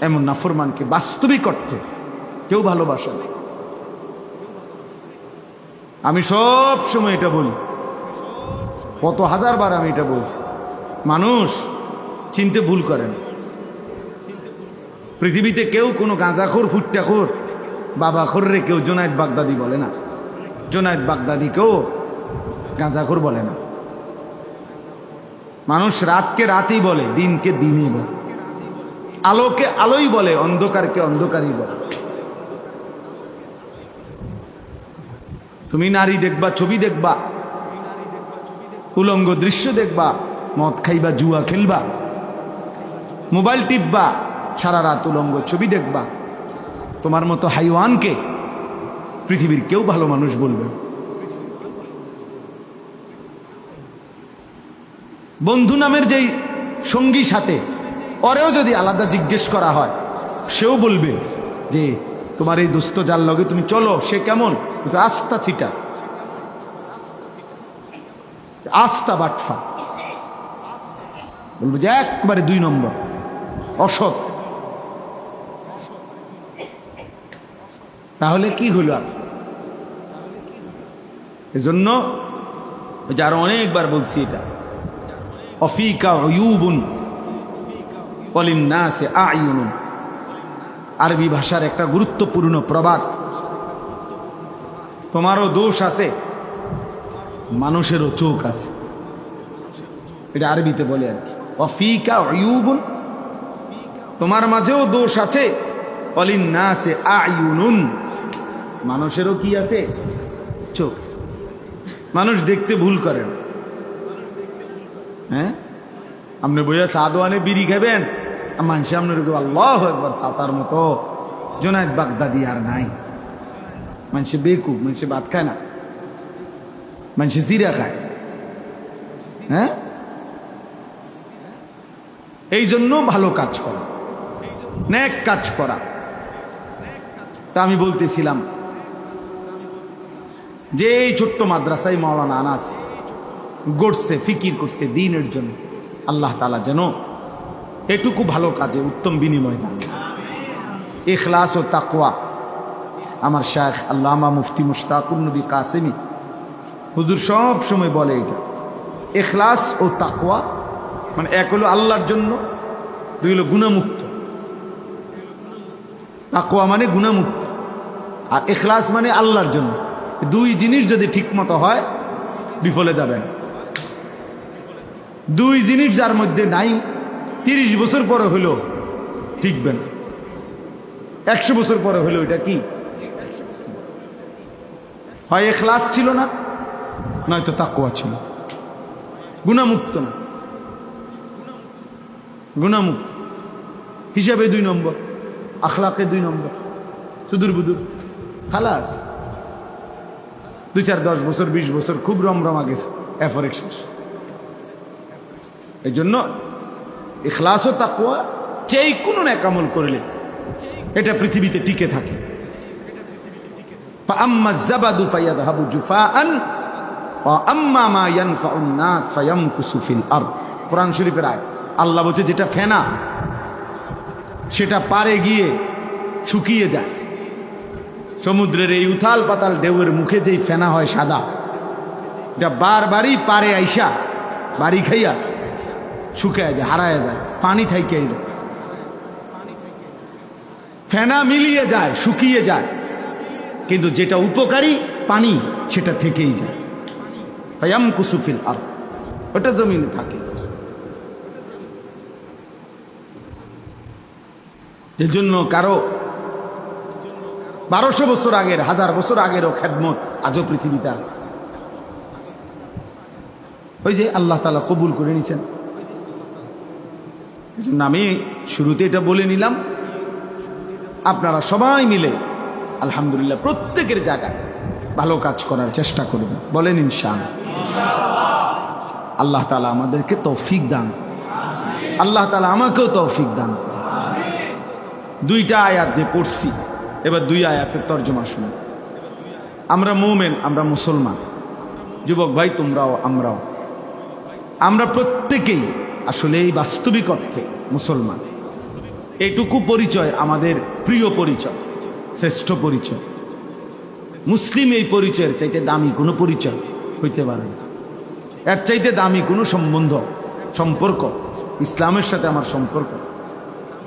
এমন নাফরমানকে বাস্তবিক অর্থে কেউ ভালোবাসে না। আমি সব সময় এটা বলি, কত হাজারবার আমি এটা বলছি, মানুষ চিনতে ভুল করেন। পৃথিবীতে কেউ কোনো গাঁজাখোর ফুট্টাখোর বাবাখোর রে কেউ জোনায়েদ বাগদাদি বলে না, জোনায়েদ বাগদাদি কেউ গাঁজাখোর বলে না। মানুষ রাতকে রাতই বলে, দিনকে দিনই বলে, আলোকে আলোই বলে, অন্ধকারকে অন্ধকারই বলে। তুমি নারী দেখবা, ছবি দেখবা, উলঙ্গ দৃশ্য দেখবা, মদ খাইবা, জুয়া খেলবা, মোবাইল টিপবা, সারা রাত উলঙ্গ ছবি দেখবা, তোমার মতো হাইওয়ানকে পৃথিবীর কেউ ভালো মানুষ বলবে। বন্ধু নামের যেই সঙ্গী সাথে, ওরেও যদি আলাদা জিজ্ঞেস করা হয়, সেও বলবে যে তোমার এই দোস্ত যার লগে তুমি চলো সে কেমন, আস্থা ছিটা, আস্থা বাটফা, বলবো যে একবারে 2 নম্বর অসৎ। তাহলে কি হলো? আর এজন্য যারা অনেকবার বলছি এটা, অফিকা উয়ুবুন ওয়ালিন্নাসি আ'য়ুনুন, আরবি ভাষার একটা গুরুত্বপূর্ণ প্রবাদ। তোমারও দোষ আছে, মানুষেরও চোখ আছে, এটা আরবিতে বলে আর কি। ওয়াফিকা উয়ুবুন, তোমার মাঝেও দোষ আছে, ওয়ালিন্নাসি আ'য়ুনুন, মানুষেরও কি আছে? চোখ। মানুষ দেখতে ভুল করেন। হ্যাঁ, আপনি বইয়া সাদওয়ানে বিড়ি খাবেন, মানুষ আপনার আল্লাহু আকবার, চাচার মতো জোনায়েদ বাগদাদি আর নাই। মানুষে বেকুব, মানুষে ভাত খায় না, মানুষে জিরা খায়। হ্যাঁ, এই জন্য ভালো কাজ করা, নেক কাজ করা। তা আমি বলতেছিলাম যে এই ছোট্ট মাদ্রাসায় মাওলানা আনাস গড়ছে, ফিকির করছে দ্বীনের জন্য। আল্লাহ তাআলা যেন এটুকু ভালো কাজে উত্তম বিনিময় দান। ইখলাস ও তাকওয়া, আমার শায়খ আল্লামা মুফতি মুশতাকুর নবী কাসেমি হুজুর সব সময় বলে এটা। ইখলাস ও তাকওয়া মানে এক হলো আল্লাহর জন্য, 2 হলো গুনাহমুক্ত। তাকওয়া মানে গুনাহমুক্ত, আর ইখলাস মানে আল্লাহর জন্য। 2 জিনিস যদি ঠিক মতো হয় বিফলে যাবেন। 2 জিনিস যার মধ্যে নাই, 30 বছর পরে হইলো ঠিকবে না, 100 বছর পরে হইলো এটা কি? হয় ইখলাস ছিল না, নয়তো তাকওয়া ছিল। গুনাহমুক্ত না, গুনাহমুক্ত হিসাবে 2 নম্বর, আখলাকে 2 নম্বর, সুদূর বুদুর, খালাস। 2-4-10 বছর 20 বছর খুব রমরমা গেছে, এরপরে শেষ। এই জন্য ইখলাস ও তাকওয়া যেই কোনো নেক আমল করলে এটা পৃথিবীতে টিকে থাকে। ফাআম্মা যাবাদু ফায়াযহাবু জুফাআন ওয়া আম্মা মা ইয়ানফাউন নাস ফায়ামকুসু ফিল আরদ। কোরআন শরীফের আয়াত। আল্লাহ বলছে যেটা ফেনা সেটা পারে গিয়ে শুকিয়ে যায়। সমুদ্রের এই উথাল পাতাল ঢেউয়ের মুখে যেই ফেনা হয় সাদা, এটা বারবারই পারে আইসা বাড়ি খাইয়া শুকায় যায়, হারায় যায়, পানি থাইকে যায়। ফেনা মিলিয়ে যায়, শুকিয়ে যায়, কিন্তু যেটা উপকারী পানি সেটা থেকেই যায়। ফায়ামকুসু ফিল আরদ, ওটা জমিনে থাকে। এজন্য কারো 1200 বছর আগের, 1000 বছর আগেরও খেদমত আজও পৃথিবীতে আছে। ওই যে আল্লাহ তাআলা কবুল করে নিছেন। এজন্য আমি শুরুতে এটা বলে নিলাম, আপনারা সবাই মিলে আলহামদুলিল্লাহ প্রত্যেকের জায়গায় ভালো কাজ করার চেষ্টা করবেন। বলেন ইনশাআল্লাহ। আল্লাহ তাআলা আমাদেরকে তৌফিক দান, আল্লাহ তাআলা আমাকেও তৌফিক দান। 2টা আয়াত যে পড়ছি, এবার 2 আয়াতের তর্জমা শুনুন। আমরা মুমিন, আমরা মুসলমান, যুবক ভাই তোমরাও আমরাও, আমরা প্রত্যেকেই আসলে এই বাস্তবিক অর্থে মুসলমান। এটুকু পরিচয় আমাদের প্রিয় পরিচয়, শ্রেষ্ঠ পরিচয়। মুসলিম এই পরিচয়ের চাইতে দামি কোনো পরিচয় হইতে পারে না। এর চাইতে দামি কোনো সম্পর্ক ইসলামের সাথে আমার সম্পর্ক,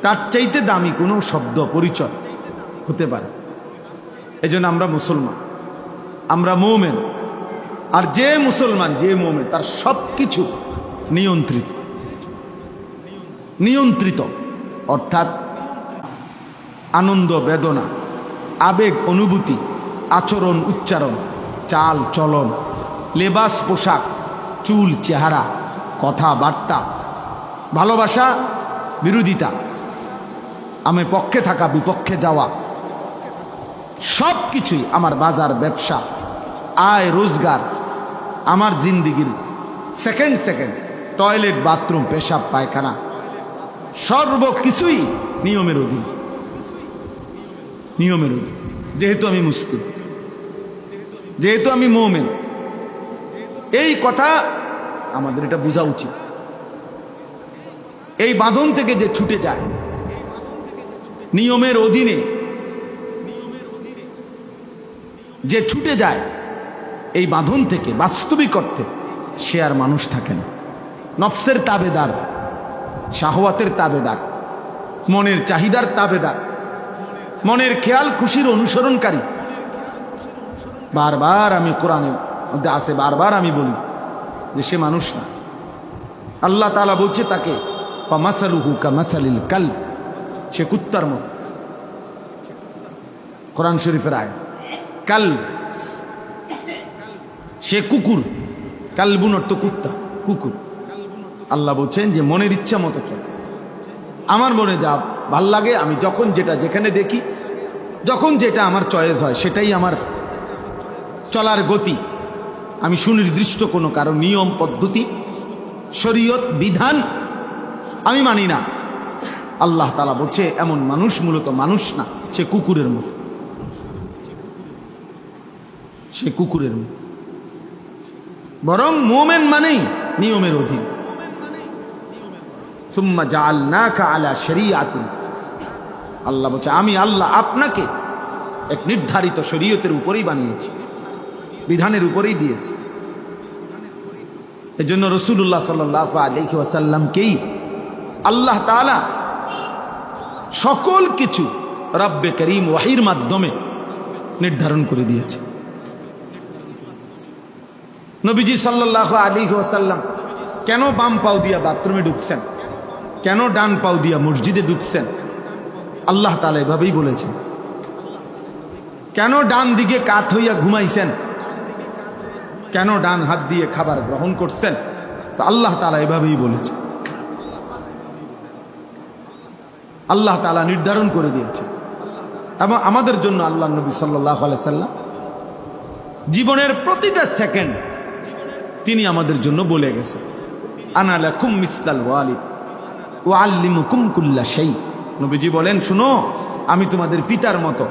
তার চাইতে দামি কোনো শব্দ পরিচয় হতে পারে। এই জন্য আমরা মুসলমান, আমরা মুমিন। আর যে মুসলমান, যে মুমিন, তার সব কিছু নিয়ন্ত্রিত, অর্থাৎ আনন্দ, বেদনা, আবেগ, অনুভূতি, আচরণ, উচ্চারণ, চাল চলন, লেবাস, পোশাক, চুল, চেহারা, কথাবার্তা, ভালোবাসা, বিরোধিতা, আমি পক্ষে থাকা, বিপক্ষে যাওয়া, সব কিছুই আমার বাজার, ব্যবসা, আয়, রোজগার, আমার জিন্দিগির সেকেন্ড টয়লেট, বাথরুম, পেশাব, পায়খানা, সর্বকিছুই নিয়মের অধীন। যেহেতু আমি মুসলিম, যেহেতু আমি মুমিন, এই কথা আমাদের এটা বোঝা উচিত। এই বাঁধন থেকে যে ছুটে যায়, নিয়মের অধীনে যে ছুটে যায়, এই বাঁধন থেকে বাস্তবিক অর্থে সে আর মানুষ থাকে না। নফসের তাবেদার, শাহওয়াতের তাবেদার, মনের চাহিদার তাবেদার, মনের খেয়াল খুশির অনুসরণকারী। বারবার আমি কোরআনের মধ্যে আছে, বারবার আমি বলি যে সে মানুষ না। আল্লাহ তাআলা বলছে তাকে ফামাসালুহু কামাসালিল কালব, সে কুত্তার মতো। কোরআন শরীফের আয়াত, কালব, সে কুকুর। কালবুন অর্থ কুত্তা, কুকুর। আল্লাহ বলছেন যে মনের ইচ্ছা মতো চল। আমার মনে যা ভাল লাগে, আমি যখন যেটা যেখানে দেখি, যখন যেটা আমার চয়েস হয়, সেটাই আমার চলার গতি। আমি সুনির্দিষ্ট কোনো কারো নিয়ম, পদ্ধতি, শরীয়ত, বিধান আমি মানি না। আল্লাহ তাআলা বলছে এমন মানুষ মূলত মানুষ না, সে কুকুরের মতো, সে কুকুরের মতো। বরং মুমিন মানেই নিয়মের অধীন। সুম্মা জাআলনাকা আলা শরিয়াতিন, আল্লাহ বলছে আমি আল্লাহ আপনাকে এক নির্ধারিত শরীয়তের উপরেই বানিয়েছি, বিধানের উপরেই দিয়েছি। এজন্য রাসূলুল্লাহ সাল্লাল্লাহু আলাইহি ওয়াসাল্লামকেই আল্লাহ তাআলা সকল কিছু রব্বে করিম ওয়াহির মাধ্যমে নির্ধারণ করে দিয়েছে। নবীজি সাল্লাল্লাহু আলাইহি ওয়াসাল্লাম কেন বাম পাও দিয়া বাথরুমে ঢুকছেন, কেন ডান পাও দিয়া মসজিদে ঢুকছেন, আল্লাহ তাআলা এভাবেই বলেছেন। কেন ডান দিকে কাত হইয়া ঘুমাইছেন, কেন ডান হাত দিয়ে খাবার গ্রহণ করছেন, তো আল্লাহ তাআলা এভাবেই বলেছেন। আল্লাহ তাআলা নির্ধারণ করে দিয়েছে। এবং আমাদের জন্য আল্লাহ নবী সাল্লাল্লাহু আলাইহি সাল্লাম জীবনের প্রতিটা সেকেন্ড তিনি আমাদের জন্য বলে গেছেন, আনা লাকুম মিসলাল ওয়ালিদ ওয়া আল্লিমুকুম কুল্লা শাই। নবীজি বলেন, শুনো, আমি তোমাদের পিতার মতো,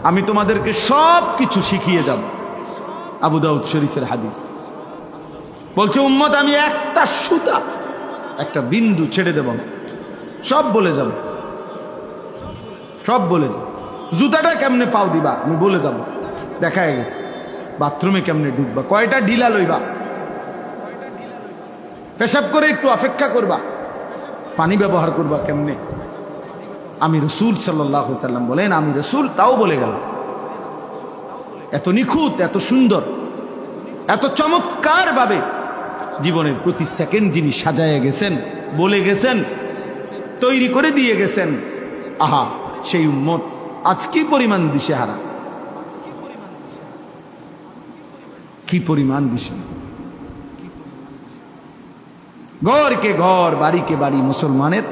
আমি তোমাদেরকে সব কিছু শিখিয়ে যাব। আবু দাউদ শরীফের হাদিস। বলছে উম্মত, আমি একটা সুতা, একটা বিন্দু ছেড়ে দেব, সব বলে যাব, সব বলে যাব। জুতাটা কেমনে পাও দিবা আমি বলে যাব, দেখা গেছে। বাথরুমে কেমনে ঢুকবা, কয়টা ঢিলা লইবা, পেশাব করে একটু অপেক্ষা করবা, পানি ব্যবহার করবা কেমনে, আমি রাসূল সাল্লাল্লাহু আলাইহি সাল্লাম বলেন, আমি রাসূল, তাও বলে গেল। এত নিখুঁত, এত সুন্দর, এত চমৎকার ভাবে জীবনের প্রতি সেকেন্ড যিনি সাজায় গেছেন, বলে গেছেন, তৈরি করে দিয়ে গেছেন। আহা, সেই উম্মত আজ কি পরিমাণ দিশেহারা, কি পরিমাণ দিশে। ঘরকে ঘর, বাড়িকে বাড়ি মুসলমানের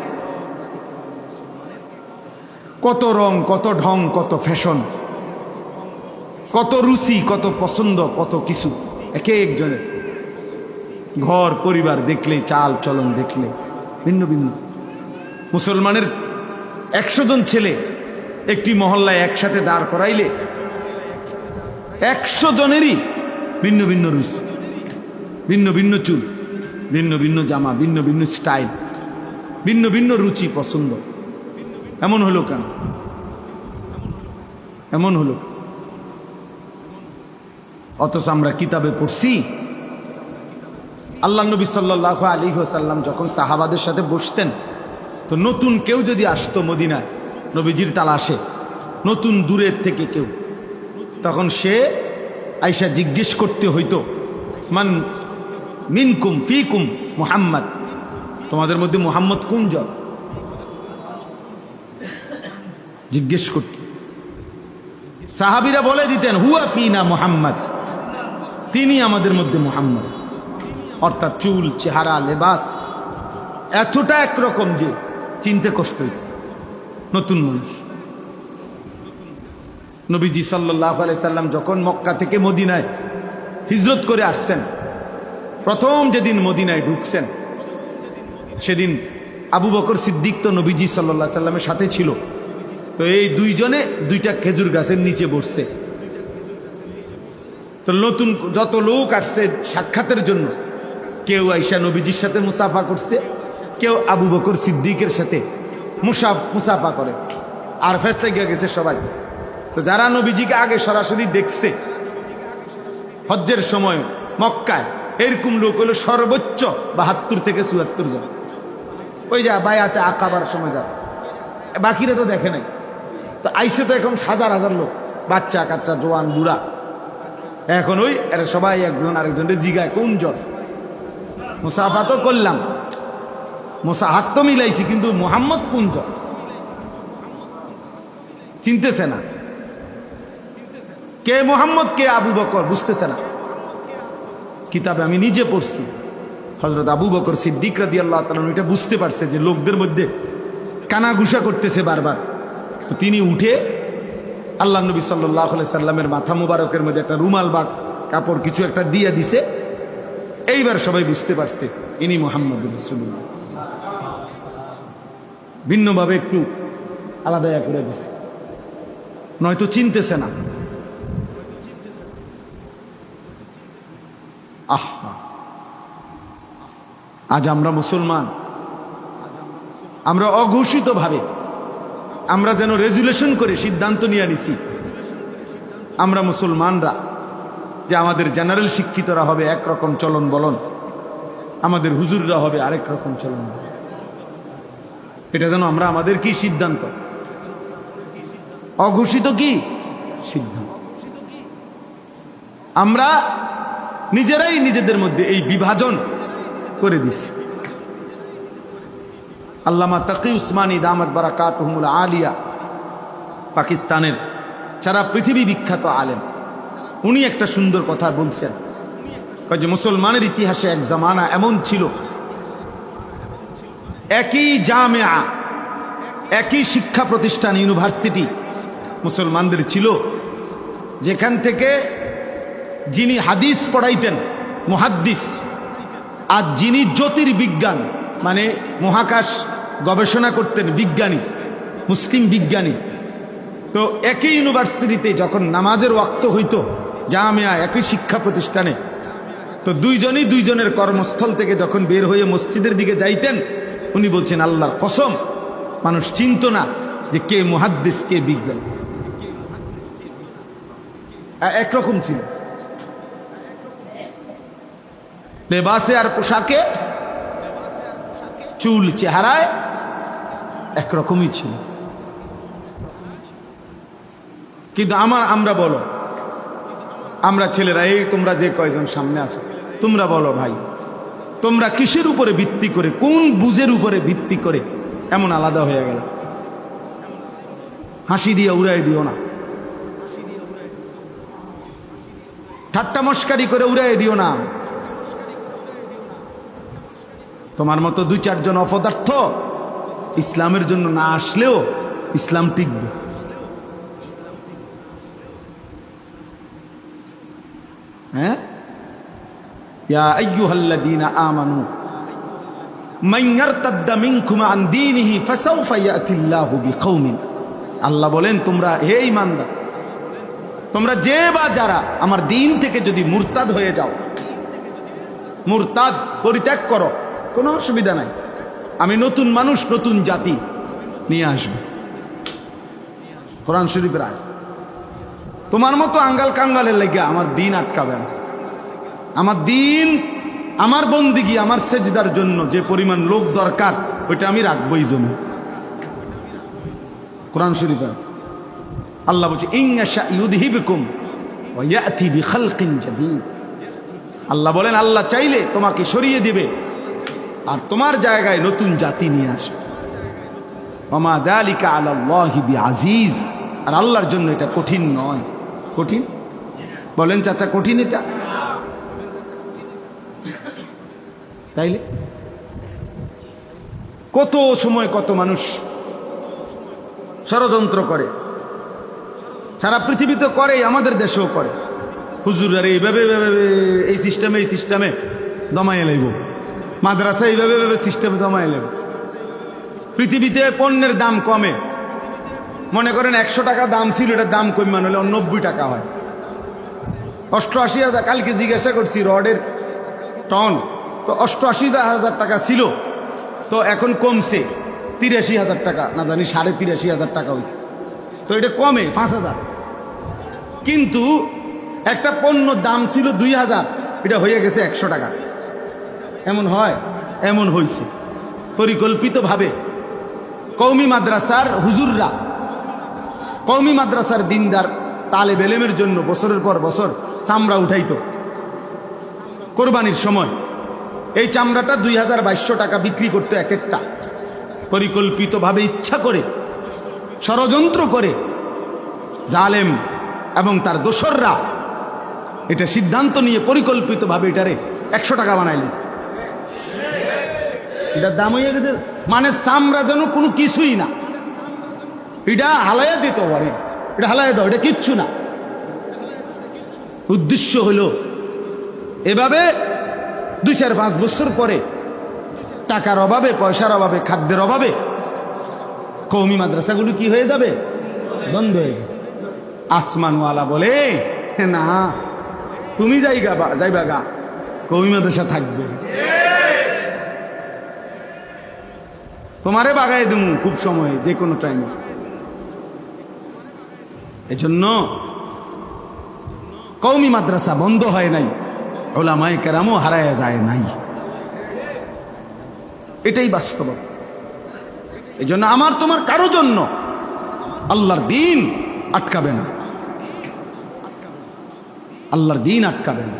কত রং, কত ঢং, কত ফ্যাশন, কত রুচি, কত পছন্দ, কত কিছু। একে একজনের ঘর পরিবার দেখলে, চাল চলন দেখলে ভিন্ন ভিন্ন। মুসলমানের 100 জন ছেলে একটি মহল্লায় একসাথে দাঁড় করাইলে 100 জনেরই ভিন্ন ভিন্ন রুচি, ভিন্ন ভিন্ন চুল, ভিন্ন ভিন্ন জামা, ভিন্ন ভিন্ন স্টাইল, ভিন্ন ভিন্ন রুচি পছন্দ। এমন হলো কেন? এমন হলো অথচ আমরা কিতাবে পড়ছি আল্লাহ নবী সাল্লাল্লাহু আলাইহি ওয়াসাল্লাম যখন সাহাবাদের সাথে বসতেন, তো নতুন কেউ যদি আসতো মদিনায় নবীজির তালাশে, নতুন দূরের থেকে কেউ, তখন সে আয়েশা জিজ্ঞেস করতে হইতো, মান মিনকুম ফিকুম মুহাম্মদ, তোমাদের মধ্যে মুহাম্মদ কোনজন? জিজ্ঞেস করত। সাহাবীরা বলে দিতেন হুয়া ফিনা মুহাম্মদ, তিনি আমাদের মধ্যে মুহাম্মদ। অর্থাৎ চুল, চেহারা, লেবাস এতটা একরকম যে চিনতে কষ্ট হইত। নতুন মানুষ। নবীজি সাল্লাল্লাহু আলাইহি সাল্লাম যখন মক্কা থেকে মদিনায় হিজরত করে আসছেন, প্রথম যেদিন মদিনায় ঢুকছেন, সেদিন আবু বকর সিদ্দিক তো নবীজি সাল্লাল্লাহু আলাইহি সাল্লামের সাথে ছিল। তো এই দুইজনে দুইটা খেজুর গাছের নিচে বসছে। তো নতুন যত লোক আসছে সাক্ষাতের জন্য, কেউ আয়েশা নবীজির সাথে মুসাফা করছে, কেউ আবু বকর সিদ্দিকের সাথে মুসাফা করে, আর ফেসতে গিয়ে গেছে সবাই। তো যারা নবীজিকে আগে সরাসরি দেখছে হজ্জের সময় মক্কায়, এরকম লোক হলো সর্বোচ্চ 72 থেকে 74 জন। ওই যা বায়াতে আকাবার সময় যা, বাকিরা তো দেখে নাই। তো আইসে তো এখন হাজার হাজার লোক, বাচ্চা কাচ্চা, জোয়ান, বুড়া। এখন ওই এরা সবাই একজন আরেকজনের জিগায় কোন জন। মুসাফা তো করলাম, হাত তো মিলাইছি, কিন্তু মুহাম্মদ কোন জন চিনতেছে না। কে মুহাম্মদ, কে আবু বকর বুঝতেছে না। কিতাবে আমি নিজে পড়ছি, হযরত আবু বকর সিদ্দিক রাদিয়াল্লাহু তাআলা এটা বুঝতে পারছে যে লোকদের মধ্যে কানাঘুষা করতেছে বারবার। তো তিনি উঠে আল্লাহ নবী সাল্লাল্লাহু আলাইহি সাল্লামের মাথা মুবারকের মধ্যে একটা রুমাল বা কাপড় কিছু একটা দিয়ে দিছে। এইবার সবাই বুঝতে পারছে ইনি মুহাম্মদুর রাসূলুল্লাহ। ভিন্নভাবে একটু আলাদা করে দিছে, নয়তো চিনতেছে না। আহা, আজ আমরা মুসলমান, আমরা অঘোষিতভাবে আমরা যেন রেজুলেশন করে সিদ্ধান্ত নিয়ে নিছি, আমরা মুসলমানরা, যে আমাদের জেনারেল শিক্ষিতরা হবে একরকম চলন বলন, আমাদের হুজুররা হবে আরেক রকম চলন বলন। এটা যেন আমরা আমাদের কি সিদ্ধান্ত, অঘোষিত কি সিদ্ধান্ত। আমরা নিজেরাই নিজেদের মধ্যে এই বিভাজন করে দিছি। আল্লামা তাকি উসমানী দামাত বারাকাতুহুমুল আলিয়া, পাকিস্তানের সারা পৃথিবী বিখ্যাত আলেম, উনি একটা সুন্দর কথা বলছেন যে মুসলমানের ইতিহাসে এক জামানা এমন ছিল, একই জামিয়া, একই শিক্ষা প্রতিষ্ঠান, ইউনিভার্সিটি মুসলমানদের ছিল, যেখান থেকে যিনি হাদিস পড়াইতেন মুহাদ্দিস, আর যিনি জ্যোতির্বিজ্ঞান মানে মহাকাশ গবেষণা করতেন বিজ্ঞানী, মুসলিম বিজ্ঞানী। তো একই ইউনিভার্সিটিতে যখন নামাজের ওয়াক্ত হইতো, জামিয়া একই শিক্ষা প্রতিষ্ঠানে, তো দুইজনই দুইজনের কর্মস্থল থেকে যখন বের হয়ে মসজিদের দিকে যাইতেন, উনি বলছেন আল্লাহর কসম মানুষ চিনত না যে কে মুহাদ্দিস কে বিজ্ঞানী, একরকম ছিল। লেবাসে আর পোশাকে, চুল চেহারায় একরকমই ছিল। কিন্তু আমরা বলো, আমরা ছেলেরা, এই তোমরা যে কয়জন সামনে আছো, তোমরা বলো ভাই, তোমরা কিসের উপরে ভিত্তি করে, কোন বুঝের উপরে ভিত্তি করে এমন আলাদা হয়ে গেল? হাসি দিয়ে উড়াই দিও না, ঠাট্টা মস্কারি করে উড়াই দিও না। তোমার মতো 2-4 জন অপদার্থ ইসলামের জন্য না আসলেও ইসলাম টিকবে। হ্যাঁ, ইয়া আইয়ুহাল্লাযীনা আমানু মান ইয়ারতাদ্দা মিনকুম আন দীনিহি ফাসাউফা ইয়াতিল্লাহু বিকওমিন। আল্লাহ বলেন, তোমরা হে ঈমানদার, তোমরা যে বা যারা আমার দিন থেকে যদি মুরতাদ হয়ে যাও, মুরতাদ পরিত্যাগ করো, কোনো অসুবিধা নাই, আমি নতুন মানুষ নতুন জাতি নিয়ে আসব। কোরআন শরীফের আয়াত। তোমার মতো আঙ্গাল কাঙ্গালের লেগে আমার দিন আটকাবে না। আমার দিন, আমার বন্দিগি, আমার সেজদার জন্য যে পরিমাণ লোক দরকার ওইটা আমি রাখবোই জমি। কোরআন শরীফে আছে, আল্লাহ বলছে ইনশা ইউযহিবকুম ওয়া ইয়াতি বিখালকিন জাদীদ। আল্লাহ বলেন আল্লাহ চাইলে তোমাকে সরিয়ে দিবে আর তোমার জায়গায় নতুন জাতি নিয়ে আসবে। ওয়া মা যালিকা আলাল্লাহি বিআজিজ। আর আল্লাহর জন্য এটা কঠিন নয়। কঠিন বলেন চাচা, কঠিন এটা? তাইলে কত সময় কত মানুষ ষড়যন্ত্র করে, সারা পৃথিবীতে করে, আমাদের দেশেও করে। হুজুর এইভাবে এই সিস্টেমে দমাই লাইব, মাদ্রাসা এইভাবে সিস্টেমে দমাই লাইব। পৃথিবীতে পণ্যের দাম কমে, মনে করেন 100 টাকা দাম ছিল, এটার দাম কমান হলে 90 টাকা হয়। 88,000, কালকে জিজ্ঞাসা করছি রডের টন, তো 88,000 টাকা ছিল, তো এখন কমছে 83,000 টাকা, না জানি 83,500 টাকা হয়েছে। তো এটা কমে 5,000। কিন্তু একটা পণ্য দাম ছিল 2,000, এটা হয়ে গেছে 100 টাকা। এমন হয়? এমন হয়েছে পরিকল্পিতভাবে। কওমি মাদ্রাসার হুজুররা, কওমি মাদ্রাসার দিনদার তালেব এলেমের জন্য বছরের পর বছর চামড়া উঠাইতো কোরবানির সময়। এই চামড়াটা 2,200 টাকা বিক্রি করতো এক একটা। পরিকল্পিতভাবে, ইচ্ছা করে, ষড়যন্ত্র করে জালেম এবং তার দোসররা এটা সিদ্ধান্ত নিয়ে পরিকল্পিতভাবে এটারে 100 টাকা বানাইলেছে। এটার দাম হয়ে গেছে, মানে চামড়া যেন কোনো কিছুই না। এটা হালাইয়া দিত পারে, এটা হালাইয়া দাও, এটা কিচ্ছু না। উদ্দেশ্য হলো এভাবে 2-4-5 বছর পরে টাকার অভাবে, পয়সার অভাবে, খাদ্যের অভাবে কওমি মাদ্রাসাগুলো কি হয়ে যাবে? বন্ধ হয়ে যাবে। আসমানওয়ালা বলে না, তুমি যাইবা গা, কওমি মাদ্রাসা থাকবে, তোমারে বাগাই দেবো খুব সময়, যে কোনো টাইমে। এজন্য কওমি মাদ্রাসা বন্ধ হয় নাই, উলামায়ে কেরামও হারায়া যায় নাই। এটাই বাস্তবতা। এজন্য আমার তোমার কারো জন্য আল্লাহর দিন আটকাবে না, আল্লাহর দিন আটকাবে না।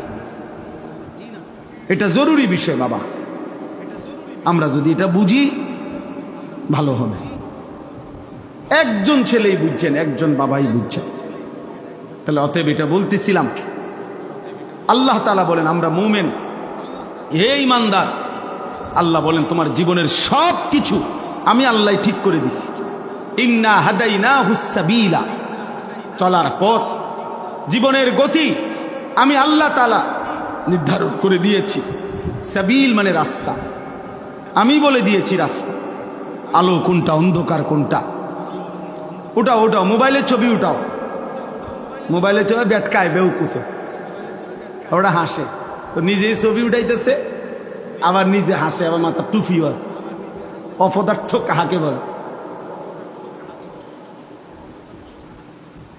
এটা জরুরি বিষয় বাবা। আমরা যদি এটা বুঝি ভালো হবে। একজন ছেলেই বুঝছেন, একজন বাবাই বুঝছেন। তাহলে অতএব এটা বলতেছিলাম, আল্লাহ তাআলা বলেন আমরা মুমিন, হে ঈমানদার, আল্লাহ বলেন তোমার জীবনের সব কিছু আমি আল্লাহ ঠিক করে দিছি। ইন্না হাদাইনাহুস সাবিলা, চলার পথ, জীবনের গতি আমি আল্লাহ তাআলা নির্ধারণ করে দিয়েছি। সাবিল মানে রাস্তা, আমি বলে দিয়েছি রাস্তা। আলো কোনটা, অন্ধকার কোনটা, ওটাও মোবাইলের ছবি উঠাও, মোবাইলের ছবি বেটকায় বেউকুফে, ওরা হাসে, তো নিজেই ছবি উঠাইতেছে, আবার নিজে হাসে, আবার মাথা টুপিও আছে। অপদার্থ কাহাকে বলে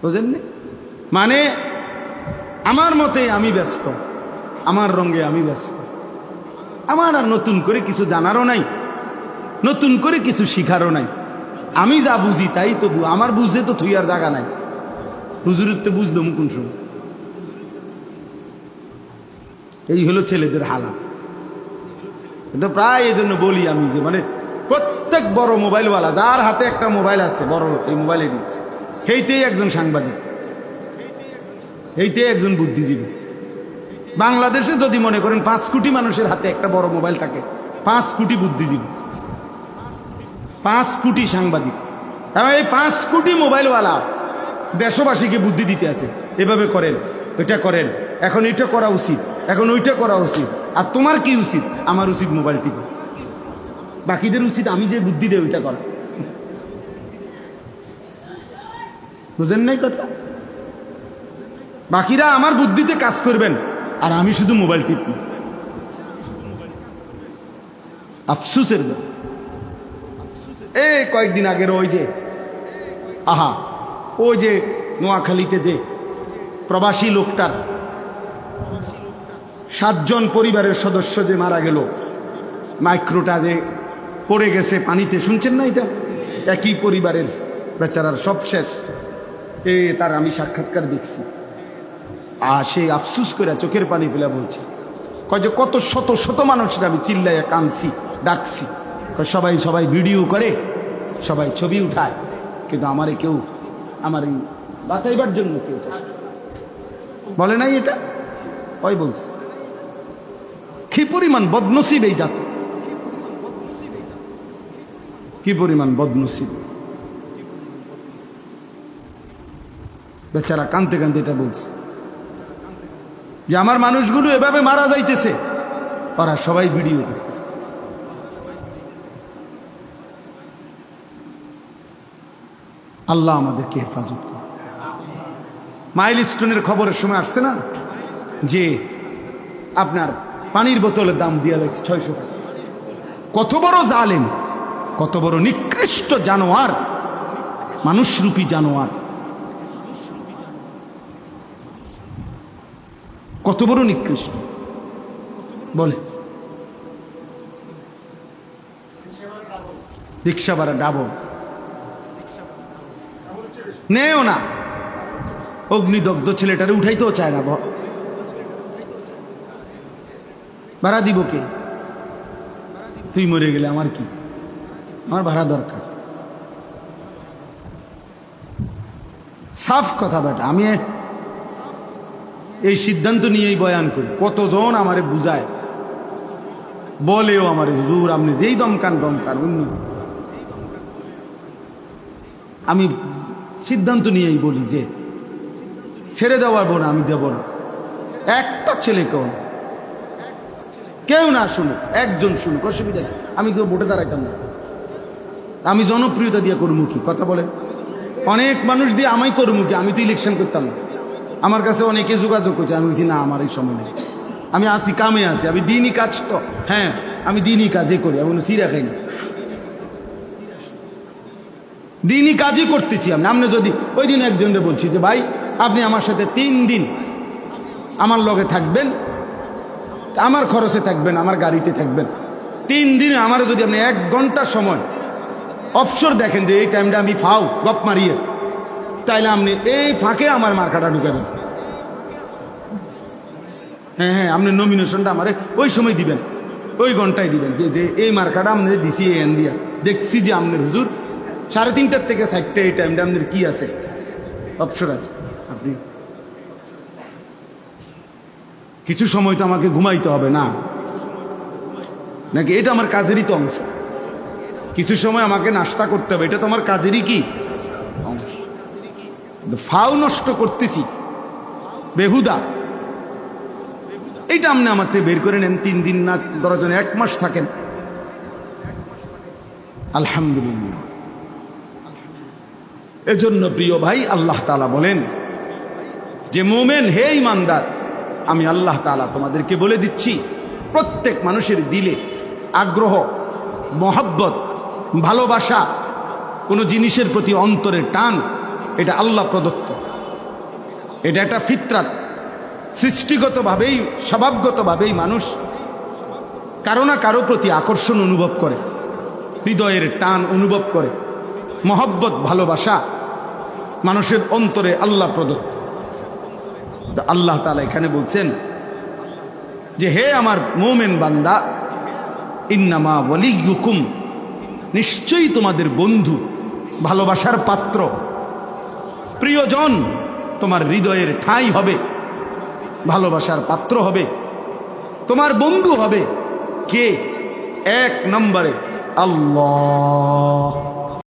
বুঝেননি? মানে আমার মতে আমি ব্যস্ত, আমার রঙে আমি ব্যস্ত, আমার আর নতুন করে কিছু জানারও নাই, নতুন করে কিছু শিখারও নাই। আমি যা বুঝি তাই তো, আমার বুঝে তো থুইয়ার জায়গা নাই। হুজুরের তো বুঝলাম কোন সময়। এই হলো ছেলেদের হালা। তো প্রায় এই জন্য বলি আমি যে মানে প্রত্যেক বড় মোবাইলওয়ালা, যার হাতে একটা মোবাইল আছে বড়, এই মোবাইলেরই সেইতেই একজন সাংবাদিক, এইতেই একজন বুদ্ধিজীবী। বাংলাদেশে যদি মনে করেন 5 কোটি মানুষের হাতে একটা বড় মোবাইল থাকে, 5 কোটি বুদ্ধিজীবী, 5 কোটি সাংবাদিক, এবং এই 5 কোটি মোবাইলওয়ালা দেশবাসীকে বুদ্ধি দিতে আছে, এভাবে করেন, এটা করেন, এখন এটা করা উচিত, এখন ওইটা করা উচিত। আর তোমার কি উচিত? আমার উচিত মোবাইল টিপা। বাকিদের উচিত আমি যে বুদ্ধি দেয় ওইটা করা। বুঝেন নাই কথা? বাকিরা আমার বুদ্ধিতে কাজ করবেন আর আমি শুধু মোবাইল টিপব। আফসুসের এই কয়েকদিন আগের ওই যে ওই যে নোয়াখালীতে যে প্রবাসী লোকটার 7 জন পরিবারের সদস্য যে মারা গেল, মাইক্রোটা যে পড়ে গেছে পানিতে, শুনছেন না? এটা একই পরিবারের বেচারার সব শেষ। তার আমি সাক্ষাৎকার দেখছি, আর সে আফসুস করে চোখের পানি ফেলে বলছে, কয় যে কত শত শত মানুষরা আমি চিল্লাইয়া কাঁদছি, ডাকছি, সবাই সবাই ভিডিও করে, সবাই ছবি উঠায়, কিন্তু আমারে কেউ আমার এই বাঁচাইবার জন্য কেউ বলে নাই। এটা ওই বলছে কি পরিমাণ বদনসিব এই জাতি, কি পরিমাণ বদনসিব। বেচারা কাঁদতে কাঁদতে এটা বলছে যে আমার মানুষগুলো এভাবে মারা যাইতেছে, ওরা সবাই ভিডিও করতেছে। আল্লাহ আমাদেরকে হেফাজত করে। মাইলস্টোনের খবরের সময় আসছে না যে আপনার পানির বোতলের দাম দিয়া লাগছে 600 টাকা। কত বড় জালেম, কত বড় নিকৃষ্ট জানোয়ার, মানুষরূপী জানোয়ার, কত বড় নিকৃষ্ট বলে। রিক্সা ভাড়া ডাবল নেও না, অগ্নিদগ্ধ ছেলেটারে উঠাইতেও চায় না, ভাড়া দিব কে? তুই মরে গেলে আমার কি, আমার ভাড়া দরকার। সাফ কথা বেটা, আমি এই সিদ্ধান্ত নিয়েই বয়ান করি। কতজন আমারে বুঝায়, বলেও আমারে হুজুর আপনি যেই দমকান অন্য। আমি সিদ্ধান্ত নিয়েই বলি যে ছেড়ে দেওয়ার না, আমি দেব না। একটা ছেলে কেউ না শুনুক, একজন শুনুক, অসুবিধা নেই। আমি কেউ ভোটে দাঁড়াইতাম না, আমি জনপ্রিয়তা দিয়ে করমুখী কথা বলেন। অনেক মানুষ দিয়ে আমায় করমুখী, আমি তো ইলেকশন করতাম না। আমার কাছে অনেকে যোগাযোগ করছে, আমি বলছি না আমার এই সময় নেই, আমি আসি কামে আসি, আমি দিনই কাজ তো, হ্যাঁ আমি দিনই কাজই করি, আমি সিরা খাই না, দিনই কাজই করতেছি। আপনি যদি ওই দিন একজনকে বলছি যে ভাই আপনি আমার সাথে 3 দিন আমার লগে থাকবেন, আমার খরচে থাকবেন, আমার গাড়িতে থাকবেন, 3 দিনে আমার যদি আপনি 1 ঘন্টা সময় অবসর দেখেন যে এই টাইমটা আমি ফাও গপ মারিয়ে, তাইলে আপনি এই ফাঁকে আমার মার্কাটা ঢুকাবেন। হ্যাঁ হ্যাঁ, আপনি নমিনেশনটা আমার ওই সময় দিবেন, ওই ঘন্টায় দিবেন, যে এই মার্কাটা আপনি দিছি এন দিয়া, দেখছি যে আপনার হুজুর 3:30 থেকে 4টা এই টাইমটা আপনার কি আছে, অবসর আছে। আপনি কিছু সময় তো আমাকে ঘুমাইতে হবে না নাকি? এটা আমার কাজেরই তো অংশ। কিছু সময় আমাকে নাস্তা করতে হবে, এটা তো আমার কাজেরই কি অংশ। ফাও নষ্ট করতেছি বেহুদা, এইটা আপনি আমার থেকে বের করে নেন। 3 দিন না 10 জন 1 মাস থাকেন, আলহামদুলিল্লাহ। এজন্য প্রিয় ভাই, আল্লাহ তাআলা বলেন যে মোমেন হে ঈমানদার, আমি আল্লাহ তাআলা তোমাদেরকে বলে দিচ্ছি, প্রত্যেক মানুষের দিলে আগ্রহ, মহব্বত, ভালোবাসা, কোনো জিনিসের প্রতি অন্তরের টান, এটা আল্লাহ প্রদত্ত। এটা একটা ফিতরাত, সৃষ্টিগতভাবেই স্বভাবগতভাবেই মানুষ কারো না কারো প্রতি আকর্ষণ অনুভব করে, হৃদয়ের টান অনুভব করে, মহব্বত, ভালোবাসা মানুষের অন্তরে আল্লাহ প্রদত্ত। আল্লাহ তাআলা এখানে বলছেন যে হে আমার মুমিন বান্দা, ইন্নামা ওয়ালিয়ুকুম, নিশ্চয়ই তোমাদের বন্ধু, ভালোবাসার পাত্র, প্রিয়জন, তোমার হৃদয়ের ঠাঁই হবে, ভালোবাসার পাত্র হবে, তোমার বন্ধু হবে কে? 1 নম্বরে আল্লাহ।